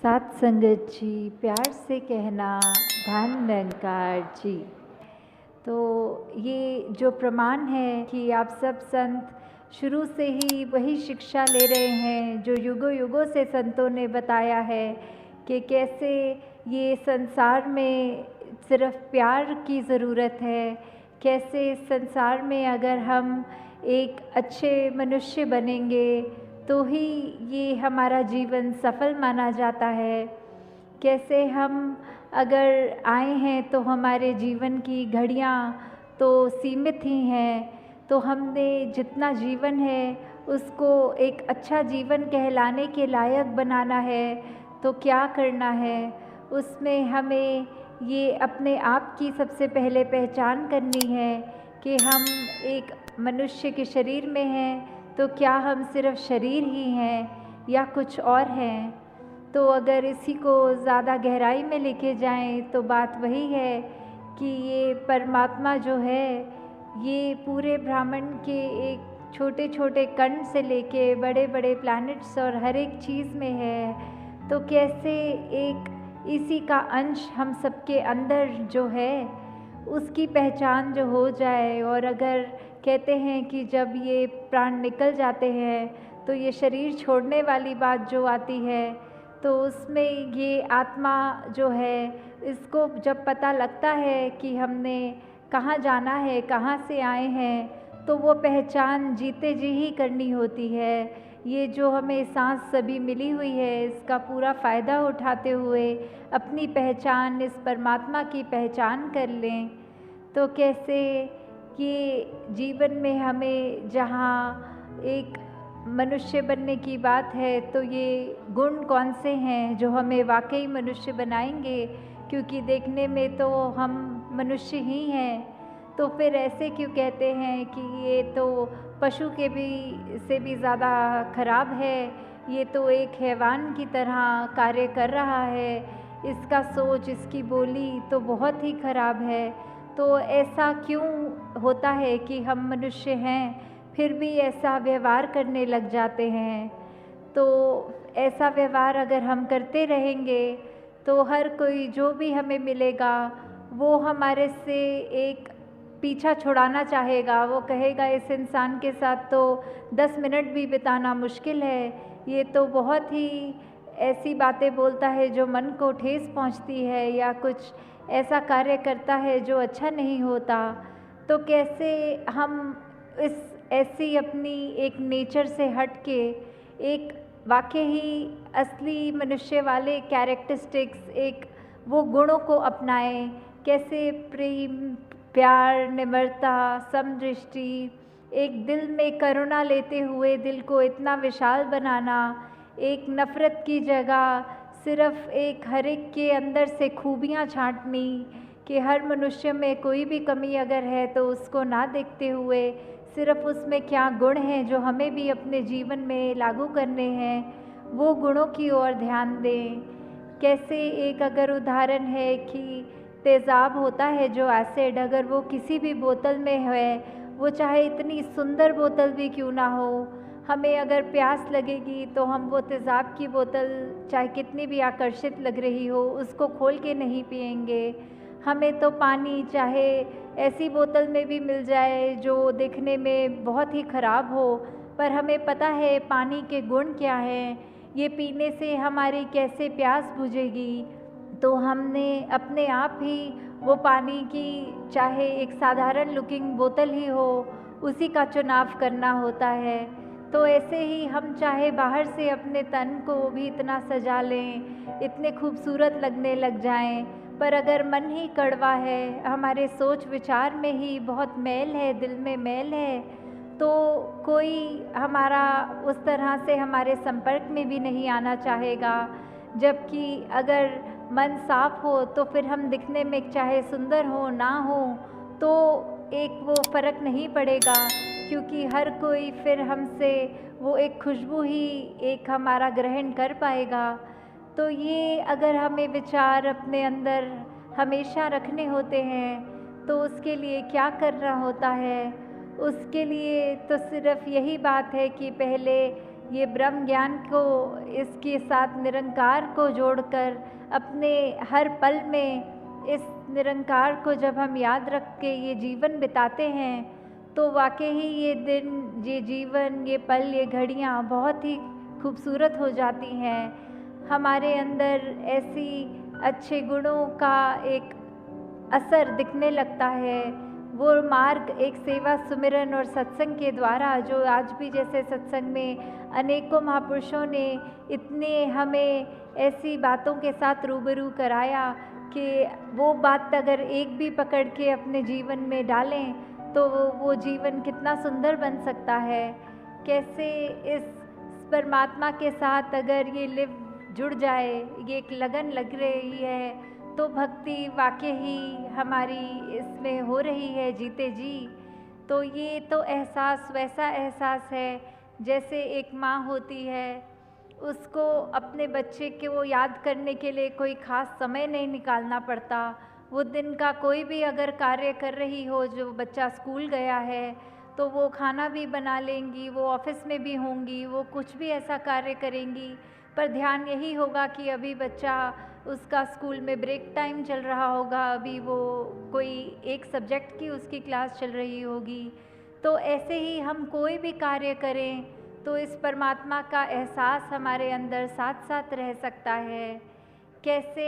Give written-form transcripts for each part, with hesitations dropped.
सात संगत जी, प्यार से कहना धन निरंकार जी। तो ये जो प्रमाण है कि आप सब संत शुरू से ही वही शिक्षा ले रहे हैं जो युगों युगों से संतों ने बताया है कि कैसे ये संसार में सिर्फ प्यार की ज़रूरत है, कैसे इस संसार में अगर हम एक अच्छे मनुष्य बनेंगे तो ही ये हमारा जीवन सफल माना जाता है। कैसे हम अगर आए हैं तो हमारे जीवन की घड़ियाँ तो सीमित ही हैं, तो हमने जितना जीवन है उसको एक अच्छा जीवन कहलाने के लायक बनाना है तो क्या करना है। उसमें हमें ये अपने आप की सबसे पहले पहचान करनी है कि हम एक मनुष्य के शरीर में हैं तो क्या हम सिर्फ शरीर ही हैं या कुछ और हैं। तो अगर इसी को ज़्यादा गहराई में लेके जाएं तो बात वही है कि ये परमात्मा जो है ये पूरे ब्रह्मांड के एक छोटे छोटे कण से लेके बड़े बड़े प्लैनेट्स और हर एक चीज़ में है। तो कैसे एक इसी का अंश हम सबके अंदर जो है उसकी पहचान जो हो जाए। और अगर कहते हैं कि जब ये प्राण निकल जाते हैं तो ये शरीर छोड़ने वाली बात जो आती है तो उसमें ये आत्मा जो है इसको जब पता लगता है कि हमने कहाँ जाना है, कहाँ से आए हैं, तो वो पहचान जीते जी ही करनी होती है। ये जो हमें सांस सभी मिली हुई है इसका पूरा फ़ायदा उठाते हुए अपनी पहचान इस परमात्मा की पहचान कर लें। तो कैसे ये जीवन में हमें जहाँ एक मनुष्य बनने की बात है तो ये गुण कौन से हैं जो हमें वाकई मनुष्य बनाएंगे, क्योंकि देखने में तो हम मनुष्य ही हैं। तो फिर ऐसे क्यों कहते हैं कि ये तो पशु के भी से भी ज़्यादा खराब है, ये तो एक हैवान की तरह कार्य कर रहा है, इसका सोच इसकी बोली तो बहुत ही खराब है। तो ऐसा क्यों होता है कि हम मनुष्य हैं फिर भी ऐसा व्यवहार करने लग जाते हैं। तो ऐसा व्यवहार अगर हम करते रहेंगे तो हर कोई जो भी हमें मिलेगा वो हमारे से एक पीछा छुड़ाना चाहेगा। वो कहेगा इस इंसान के साथ तो 10 मिनट भी बिताना मुश्किल है, ये तो बहुत ही ऐसी बातें बोलता है जो मन को ठेस पहुंचती है या कुछ ऐसा कार्य करता है जो अच्छा नहीं होता। तो कैसे हम इस ऐसी अपनी एक नेचर से हट के एक वाकई ही असली मनुष्य वाले कैरेक्टरिस्टिक्स एक वो गुणों को अपनाएं। कैसे प्रेम, प्यार, निम्रता, समदृष्टि, एक दिल में करुणा लेते हुए दिल को इतना विशाल बनाना, एक नफ़रत की जगह सिर्फ़ एक हर एक के अंदर से खूबियाँ छांटनी कि हर मनुष्य में कोई भी कमी अगर है तो उसको ना देखते हुए सिर्फ़ उसमें क्या गुण हैं जो हमें भी अपने जीवन में लागू करने हैं, वो गुणों की ओर ध्यान दें। कैसे एक अगर उदाहरण है कि तेज़ाब होता है जो एसिड, अगर वो किसी भी बोतल में है, वो चाहे इतनी सुंदर बोतल भी क्यों ना हो, हमें अगर प्यास लगेगी तो हम वो तेज़ाब की बोतल चाहे कितनी भी आकर्षित लग रही हो उसको खोल के नहीं पिएंगे। हमें तो पानी चाहे ऐसी बोतल में भी मिल जाए जो देखने में बहुत ही ख़राब हो, पर हमें पता है पानी के गुण क्या हैं, ये पीने से हमारी कैसे प्यास बुझेगी। तो हमने अपने आप ही वो पानी की चाहे एक साधारण लुकिंग बोतल ही हो उसी का चुनाव करना होता है। तो ऐसे ही हम चाहे बाहर से अपने तन को भी इतना सजा लें, इतने खूबसूरत लगने लग जाएं, पर अगर मन ही कड़वा है, हमारे सोच विचार में ही बहुत मैल है, दिल में मैल है, तो कोई हमारा उस तरह से हमारे संपर्क में भी नहीं आना चाहेगा। जबकि अगर मन साफ हो तो फिर हम दिखने में चाहे सुंदर हो ना हो तो एक वो फ़र्क नहीं पड़ेगा, क्योंकि हर कोई फिर हमसे वो एक खुशबू ही एक हमारा ग्रहण कर पाएगा। तो ये अगर हमें विचार अपने अंदर हमेशा रखने होते हैं तो उसके लिए क्या करना होता है। उसके लिए तो सिर्फ़ यही बात है कि पहले ये ब्रह्म ज्ञान को इसके साथ निरंकार को जोड़कर अपने हर पल में इस निरंकार को जब हम याद रख के ये जीवन बिताते हैं तो वाकई ही ये दिन, ये जीवन, ये पल, ये घड़ियाँ बहुत ही खूबसूरत हो जाती हैं। हमारे अंदर ऐसी अच्छे गुणों का एक असर दिखने लगता है। वो मार्ग एक सेवा, सुमिरन और सत्संग के द्वारा, जो आज भी जैसे सत्संग में अनेकों महापुरुषों ने इतने हमें ऐसी बातों के साथ रूबरू कराया कि वो बात अगर एक भी पकड़ के अपने जीवन में डालें तो वो जीवन कितना सुंदर बन सकता है। कैसे इस परमात्मा के साथ अगर ये लिव जुड़ जाए, ये एक लगन लग रही है तो भक्ति वाकई ही हमारी इसमें हो रही है जीते जी। तो ये तो एहसास वैसा एहसास है जैसे एक माँ होती है, उसको अपने बच्चे को याद करने के लिए कोई ख़ास समय नहीं निकालना पड़ता। वो दिन का कोई भी अगर कार्य कर रही हो, जो बच्चा स्कूल गया है तो वो खाना भी बना लेंगी, वो ऑफिस में भी होंगी, वो कुछ भी ऐसा कार्य करेंगी, पर ध्यान यही होगा कि अभी बच्चा, उसका स्कूल में ब्रेक टाइम चल रहा होगा, अभी वो कोई एक सब्जेक्ट की उसकी क्लास चल रही होगी। तो ऐसे ही हम कोई भी कार्य करें तो इस परमात्मा का एहसास हमारे अंदर साथ साथ रह सकता है। कैसे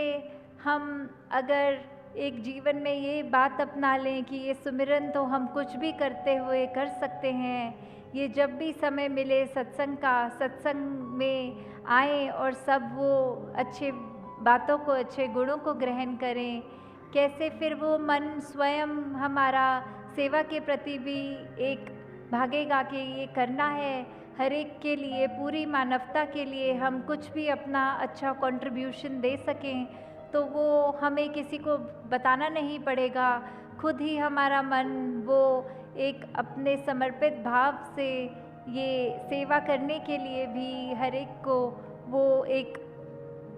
हम अगर एक जीवन में ये बात अपना लें कि ये सुमिरन तो हम कुछ भी करते हुए कर सकते हैं, ये जब भी समय मिले सत्संग में आएँ और सब वो अच्छे बातों को, अच्छे गुणों को ग्रहण करें। कैसे फिर वो मन स्वयं हमारा सेवा के प्रति भी एक भागेगा कि ये करना है, हर एक के लिए, पूरी मानवता के लिए हम कुछ भी अपना अच्छा कंट्रीब्यूशन दे सकें तो वो हमें किसी को बताना नहीं पड़ेगा। खुद ही हमारा मन वो एक अपने समर्पित भाव से ये सेवा करने के लिए भी हर एक को वो एक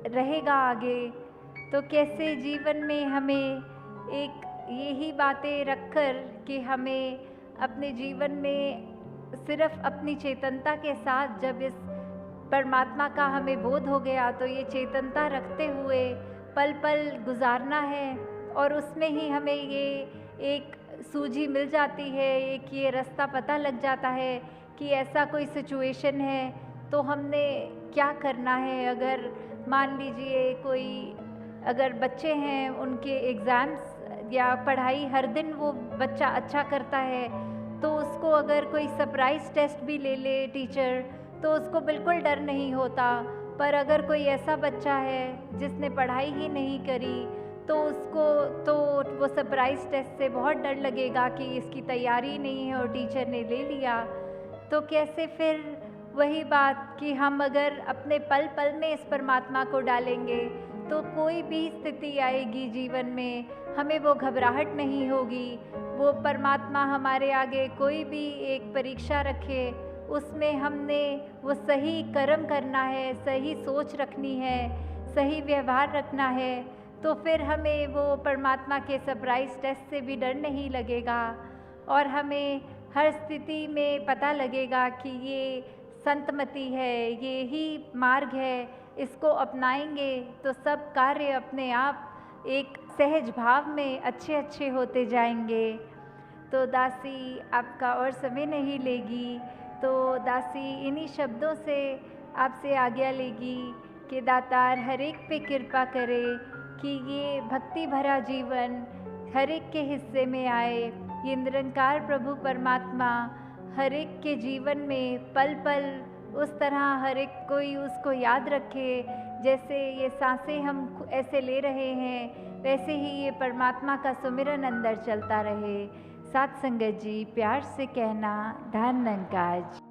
रहेगा आगे। तो कैसे जीवन में हमें एक यही बातें रखकर कि हमें अपने जीवन में सिर्फ अपनी चेतनता के साथ, जब इस परमात्मा का हमें बोध हो गया तो ये चेतनता रखते हुए पल पल गुजारना है और उसमें ही हमें ये एक सूझी मिल जाती है, एक ये रास्ता पता लग जाता है कि ऐसा कोई सिचुएशन है तो हमने क्या करना है। अगर मान लीजिए कोई, अगर बच्चे हैं, उनके एग्ज़ाम्स या पढ़ाई हर दिन वो बच्चा अच्छा करता है तो उसको अगर कोई सरप्राइज़ टेस्ट भी ले ले टीचर तो उसको बिल्कुल डर नहीं होता। पर अगर कोई ऐसा बच्चा है जिसने पढ़ाई ही नहीं करी तो उसको तो वो सरप्राइज़ टेस्ट से बहुत डर लगेगा कि इसकी तैयारी नहीं है और टीचर ने ले लिया। तो कैसे फिर वही बात कि हम अगर अपने पल पल में इस परमात्मा को डालेंगे तो कोई भी स्थिति आएगी जीवन में, हमें वो घबराहट नहीं होगी। वो परमात्मा हमारे आगे कोई भी एक परीक्षा रखे, उसमें हमने वो सही कर्म करना है, सही सोच रखनी है, सही व्यवहार रखना है, तो फिर हमें वो परमात्मा के सरप्राइज़ टेस्ट से भी डर नहीं लगेगा और हमें हर स्थिति में पता लगेगा कि ये संतमति है, ये ही मार्ग है, इसको अपनाएंगे तो सब कार्य अपने आप एक सहज भाव में अच्छे अच्छे होते जाएंगे। तो दासी आपका और समय नहीं लेगी, तो दासी इन्हीं शब्दों से आपसे आज्ञा लेगी कि दातार हर एक पे कृपा करे कि ये भक्ति भरा जीवन हर एक के हिस्से में आए। ये निरंकार प्रभु परमात्मा हर एक के जीवन में पल पल उस तरह हर एक कोई उसको याद रखे, जैसे ये सांसें हम ऐसे ले रहे हैं वैसे ही ये परमात्मा का सुमिरन अंदर चलता रहे। साथ संगत जी, प्यार से कहना, धन निरंकार जी।